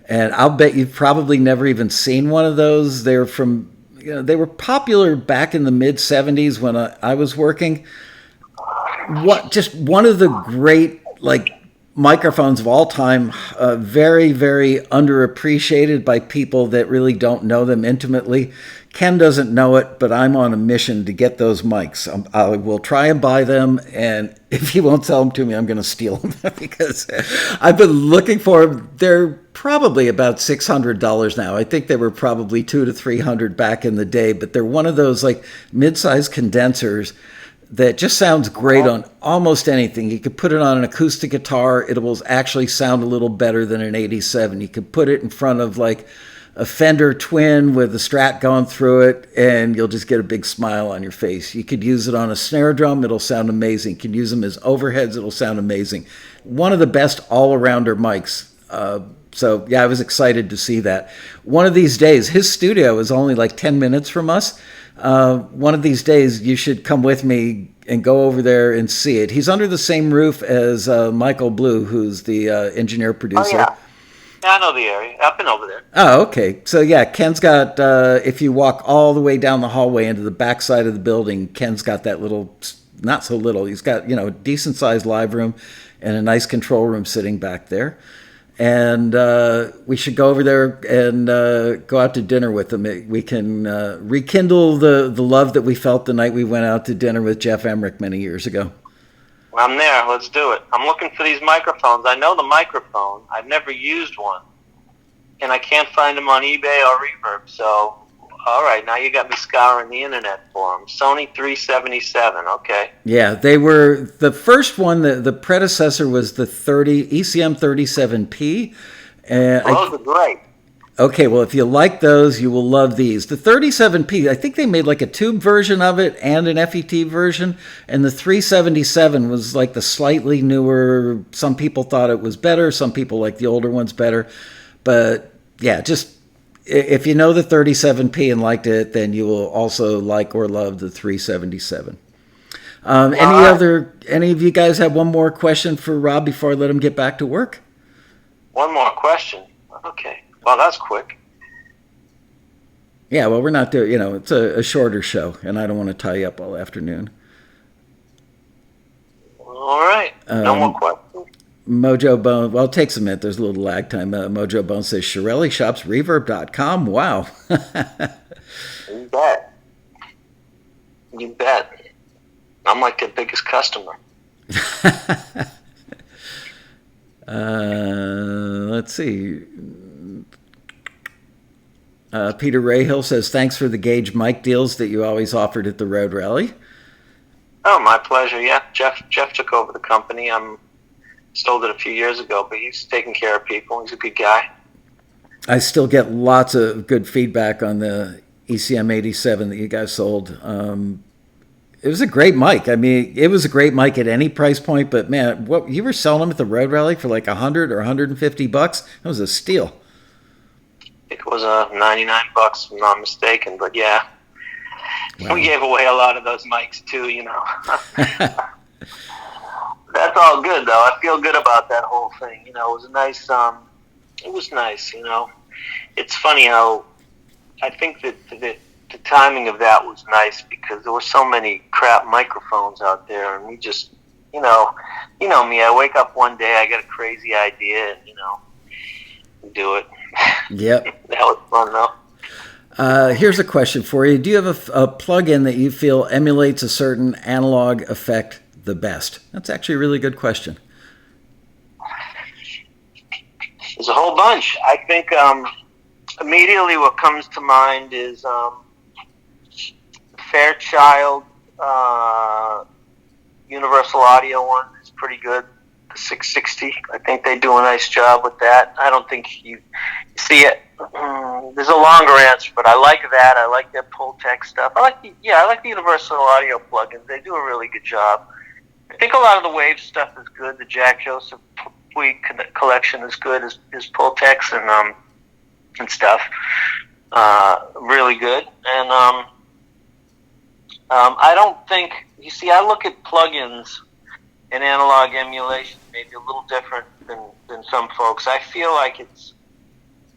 And I'll bet you've probably never even seen one of those. They're from, they were popular back in the mid 70s when I was working. Just one of the great microphones of all time, very, very underappreciated by people that really don't know them intimately. Ken doesn't know it, but I'm on a mission to get those mics. I will try and buy them, and if he won't sell them to me, I'm going to steal them because I've been looking for them. They're probably about $600 now. I think they were probably $200 to $300 back in the day, but they're one of those mid-sized condensers that just sounds great on almost anything. You could put it on an acoustic guitar. It will actually sound a little better than an 87. You could put it in front of a Fender Twin with a Strat going through it, and you'll just get a big smile on your face. You could use it on a snare drum. It'll sound amazing. You can use them as overheads. It'll sound amazing. One of the best all-arounder mics. So, yeah, I was excited to see that. One of these days, his studio is only 10 minutes from us. One of these days, you should come with me and go over there and see it. He's under the same roof as Michael Blue, who's the engineer-producer. Oh, yeah. Yeah, I know the area. I've been over there. Oh, okay. So, yeah, Ken's got, if you walk all the way down the hallway into the back side of the building, Ken's got that little, not so little, he's got, a decent-sized live room and a nice control room sitting back there. And we should go over there and go out to dinner with him. We can rekindle the love that we felt the night we went out to dinner with Jeff Emmerich many years ago. Well, I'm there. Let's do it. I'm looking for these microphones. I know the microphone. I've never used one. And I can't find them on eBay or Reverb. So, all right, now you got me scouring the internet for them. Sony 377, okay. Yeah, they were the first one. The predecessor was the ECM 37P. And those are great. Okay, well, if you like those, you will love these. The 37P, I think they made a tube version of it and an FET version, and the 377 was the slightly newer. Some people thought it was better, some people like the older ones better. But, yeah, just if you know the 37P and liked it, then you will also like or love the 377. Any of you guys have one more question for Rob before I let him get back to work? One more question. Okay. Well, that's quick. Yeah, well, we're not doing, it's a shorter show, and I don't want to tie you up all afternoon. All right. No more questions. Mojo Bone, well, it takes a minute. There's a little lag time. Mojo Bone says, Chiarelli shops reverb.com. Wow. You bet. You bet. I'm their biggest customer. Let's see. Peter Rahill says, thanks for the Gauge mic deals that you always offered at the Road Rally. Oh, my pleasure. Yeah, Jeff took over the company. Sold it a few years ago, but he's taking care of people. He's a good guy. I still get lots of good feedback on the ECM 87 that you guys sold. It was a great mic. I mean, it was a great mic at any price point, but man, what you were selling them at the Road Rally for $100 or $150? That was a steal. It was $99, if I'm not mistaken, but yeah. Wow. We gave away a lot of those mics too, That's all good though. I feel good about that whole thing. It was a nice. It was nice. It's funny how I think that the timing of that was nice because there were so many crap microphones out there, and we just, you know me. I wake up one day, I get a crazy idea, and do it. Yep. That was fun though. Here's a question for you. Do you have a plugin that you feel emulates a certain analog effect the best? That's actually a really good question. There's a whole bunch. I think immediately what comes to mind is Fairchild Universal Audio one is pretty good. The 660. I think they do a nice job with that. I don't think you see it. There's a longer answer, but I like that. I like their Pultec stuff. I like the Universal Audio plugins. They do a really good job. I think a lot of the Wave stuff is good. The Jack Joseph Puig collection is good. His Pultecs and stuff, really good. And I don't think, you see, I look at plugins and analog emulation maybe a little different than some folks. I feel like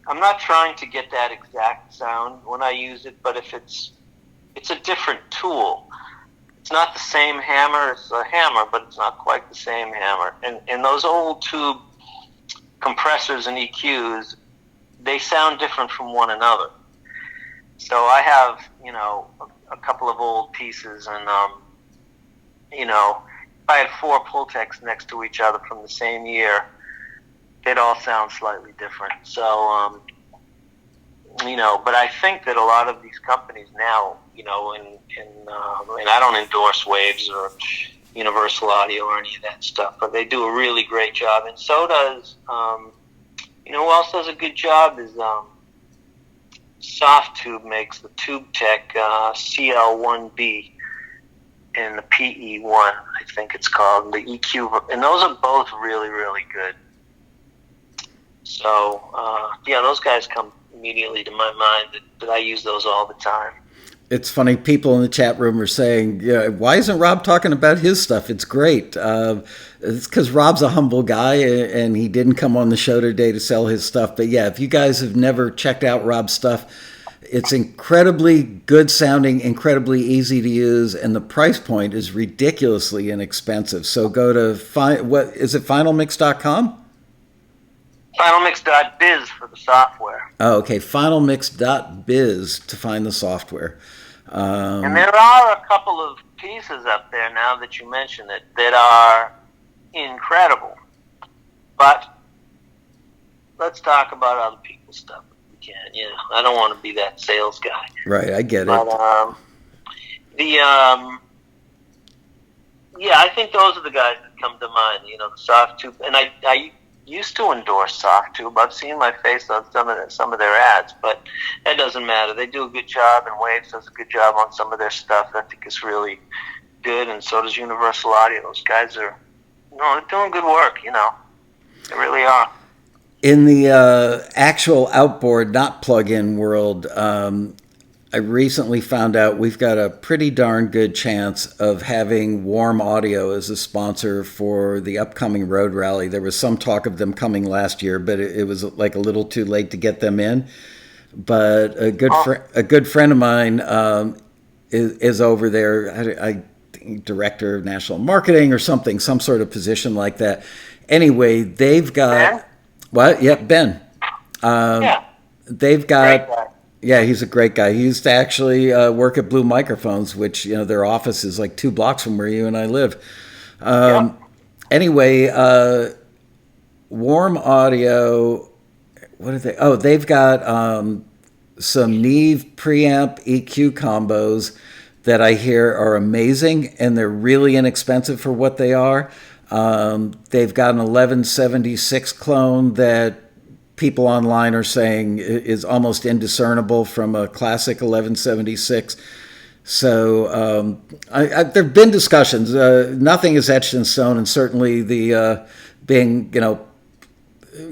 I'm not trying to get that exact sound when I use it, but if it's a different tool. It's not the same hammer. It's a hammer, but it's not quite the same hammer. And those old tube compressors and EQs, they sound different from one another. So I have, a couple of old pieces, and if I had 4 Pultecs next to each other from the same year, they'd all sound slightly different. So, but I think that a lot of these companies now, and I don't endorse Waves or Universal Audio or any of that stuff, but they do a really great job. And so does, who else does a good job is Softtube makes the TubeTech CL1B and the PE1, I think it's called, the EQ, and those are both really, really good. So, those guys come immediately to my mind that I use those all the time. It's funny, people in the chat room are saying, why isn't Rob talking about his stuff? It's great. It's because Rob's a humble guy, and he didn't come on the show today to sell his stuff. But yeah, if you guys have never checked out Rob's stuff, it's incredibly good sounding, incredibly easy to use, and the price point is ridiculously inexpensive. So go to, finalmix.com? Finalmix.biz for the software. Oh, okay. Finalmix.biz to find the software. And there are a couple of pieces up there now that you mention it that are incredible. But let's talk about other people's stuff if we can. I don't want to be that sales guy. Right, I get it. I think those are the guys that come to mind. The Softtube, and I used to endorse Softtube. I've seen my face on some of their ads, but that doesn't matter. They do a good job, and Waves does a good job on some of their stuff. I think it's really good, and so does Universal Audio. Those guys are, they're doing good work. They really are. In the actual outboard, not plug-in world, I recently found out we've got a pretty darn good chance of having Warm Audio as a sponsor for the upcoming road rally. There was some talk of them coming last year, but it was like a little too late to get them in. But a good friend of mine is over there. I think director of national marketing or something, some sort of position like that. Anyway, they've got Ben? What? Yep, Ben. They've got. Yeah, he's a great guy. He used to actually work at Blue Microphones, which, their office is like 2 blocks from where you and I live. Anyway, Warm Audio, what are they? Oh, they've got some Neve preamp EQ combos that I hear are amazing, and they're really inexpensive for what they are. They've got an 1176 clone that people online are saying is almost indiscernible from a classic 1176. So there have been discussions. Nothing is etched in stone, and certainly the being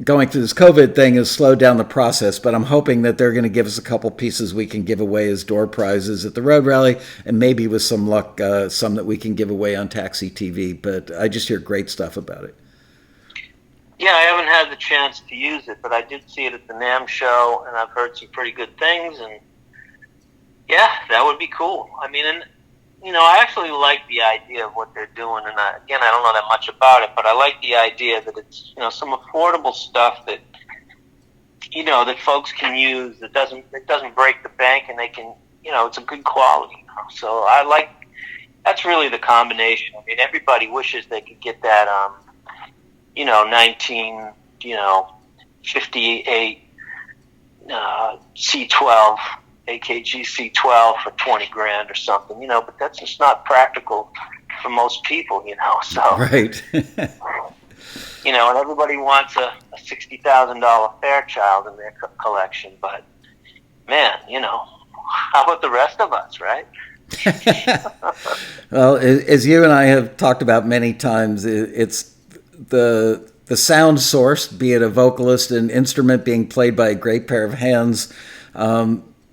going through this COVID thing has slowed down the process, but I'm hoping that they're going to give us a couple pieces we can give away as door prizes at the Road Rally, and maybe with some luck, some that we can give away on Taxi TV. But I just hear great stuff about it. Yeah, I haven't had the chance to use it, but I did see it at the NAMM show, and I've heard some pretty good things, and yeah, that would be cool. I mean, and I actually like the idea of what they're doing, and I don't know that much about it, but I like the idea that it's, some affordable stuff that, that folks can use, it doesn't break the bank, and they can, it's a good quality. So that's really the combination. I mean, everybody wishes they could get that, 1958 C12 AKG C12 for 20 grand or something, but that's just not practical for most people, so. Right. And everybody wants a $60,000 Fairchild in their collection, but man, how about the rest of us, right? Well, as you and I have talked about many times, it's the sound source, be it a vocalist, an instrument being played by a great pair of hands,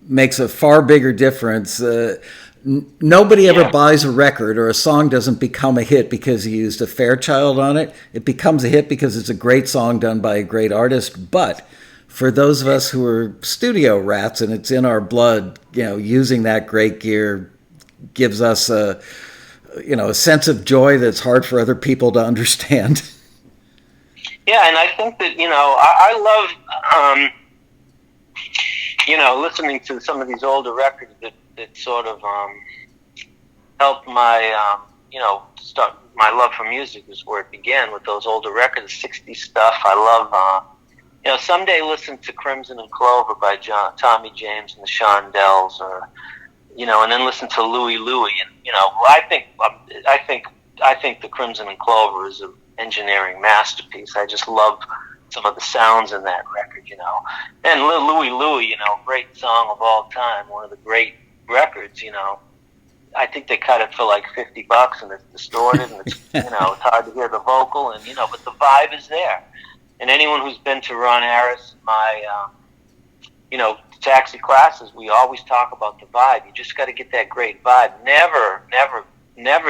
makes a far bigger difference. Nobody ever buys a record, or a song doesn't become a hit because you used a Fairchild on it. It becomes a hit because it's a great song done by a great artist. But for those of us who are studio rats and it's in our blood, using that great gear gives us a sense of joy that's hard for other people to understand. Yeah, and I think that, I love, listening to some of these older records that sort of helped my, start my love for music is where it began, with those older records, 60s stuff. I love, someday listen to Crimson and Clover by Tommy James and the Shondells, or, and then listen to Louie Louie. And, I think the Crimson and Clover is an engineering masterpiece. I just love some of the sounds in that record, And Louie Louie, great song of all time, one of the great records, I think they cut it for like $50 and it's distorted and it's, it's hard to hear the vocal, and, but the vibe is there. And anyone who's been to Ron Harris, my, Taxi classes, we always talk about the vibe. You just got to get that great vibe. Never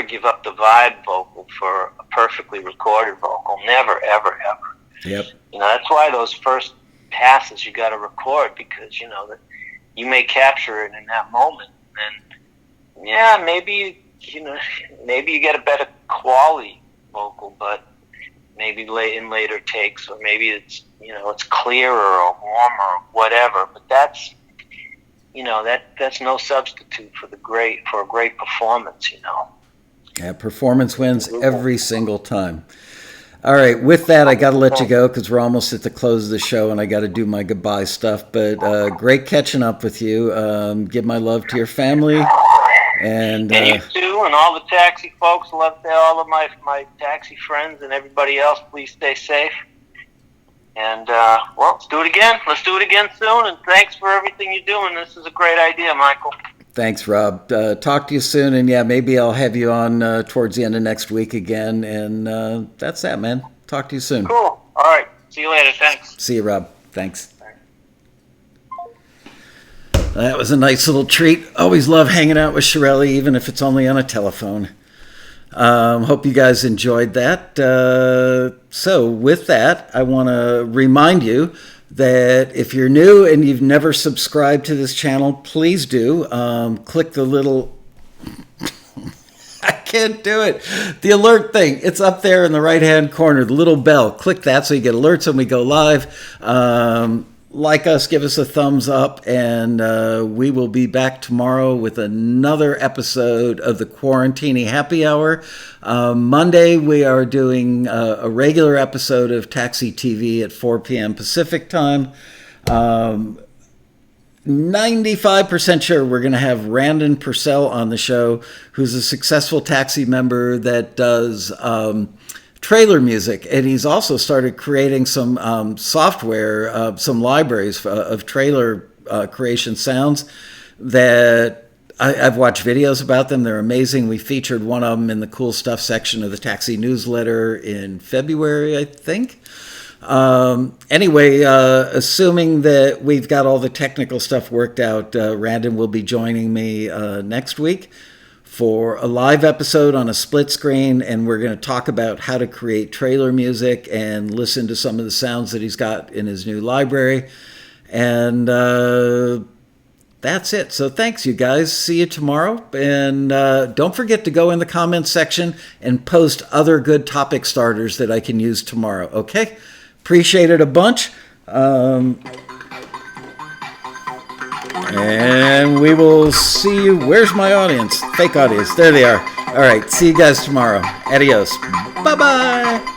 give up the vibe vocal for a perfectly recorded vocal. Never, ever, ever. Yep. That's why those first passes you got to record, because that you may capture it in that moment, and maybe you get a better quality vocal, but maybe in later takes, or maybe it's it's clearer or warmer or whatever. But that's that's no substitute for a great performance. Yeah, performance wins every single time. All right, with that, I got to let you go because we're almost at the close of the show, and I got to do my goodbye stuff. But great catching up with you. Give my love to your family. And you too, and all the taxi folks. Love to all of my taxi friends and everybody else. Please stay safe. And, let's do it again. Let's do it again soon. And thanks for everything you're doing. This is a great idea, Michael. Thanks, Rob. Talk to you soon. And, maybe I'll have you on towards the end of next week again. And that's that, man. Talk to you soon. Cool. All right. See you later. Thanks. See you, Rob. Thanks. That was a nice little treat. Always love hanging out with Chiarelli, even if it's only on a telephone. Hope you guys enjoyed that. So with that, I want to remind you that if you're new and you've never subscribed to this channel, please do. Click the little... I can't do it. The alert thing. It's up there in the right-hand corner, the little bell. Click that so you get alerts when we go live. Like us, give us a thumbs up, and we will be back tomorrow with another episode of the Quarantini Happy Hour. Monday, we are doing a regular episode of Taxi TV at 4 p.m. Pacific time. 95% sure we're going to have Randon Purcell on the show, who's a successful taxi member that does... trailer music, and he's also started creating some software, some libraries of trailer creation sounds that I've watched videos about them. They're amazing. We featured one of them in the cool stuff section of the Taxi newsletter in February, I think. Anyway, assuming that we've got all the technical stuff worked out, Randon will be joining me next week for a live episode on a split screen, and we're going to talk about how to create trailer music and listen to some of the sounds that he's got in his new library. And that's it. So thanks, you guys. See you tomorrow. And don't forget to go in the comments section and post other good topic starters that I can use tomorrow. Okay? Appreciate it a bunch. And we will see you. Where's my audience? Fake audience. There they are. All right. See you guys tomorrow. Adios. Bye-bye.